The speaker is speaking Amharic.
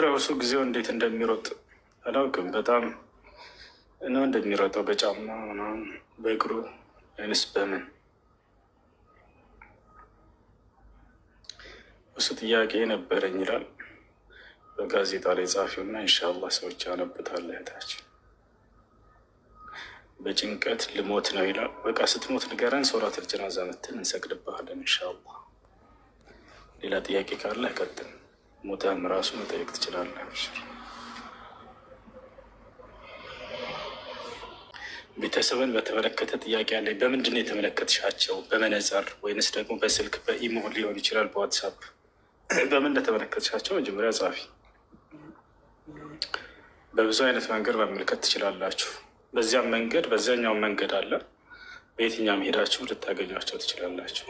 ራሱ ጊዜው እንዴት እንደሚሮጥ አላውቅም። በጣም ነው እንደሚሮጠው በጫማ ምናምን በእግሩ ወይንስ በምን? እሱ ጥያቄ ነበረኝ ይላል በጋዜጣ ላይ ጻፊውና ኢንሻአላህ ሰዎች ያነቡታል። እህታችን በጭንቀት ልሞት ነው ይላል። በቃ ስትሞት ንገረን፣ ሶላተል ጀናዛ መተን እንሰግድብሃለን ኢንሻአላህ። ሌላ ጥያቄ ካለ ቀጥል። ሞተህም ራሱ መጠየቅ ትችላለህ። አብሽር። ቤተሰብን በተመለከተ ጥያቄ አለኝ። በምንድን ነው የተመለከትሻቸው? በመነጽር ወይንስ ደግሞ በስልክ በኢሞ ሊሆን ይችላል፣ በዋትሳፕ በምን እንደተመለከትሻቸው መጀመሪያ ጻፊ። በብዙ አይነት መንገድ መመልከት ትችላላችሁ። በዚያም መንገድ በዚያኛው መንገድ አለ። በየትኛውም ሄዳችሁ ልታገኟቸው ትችላላችሁ።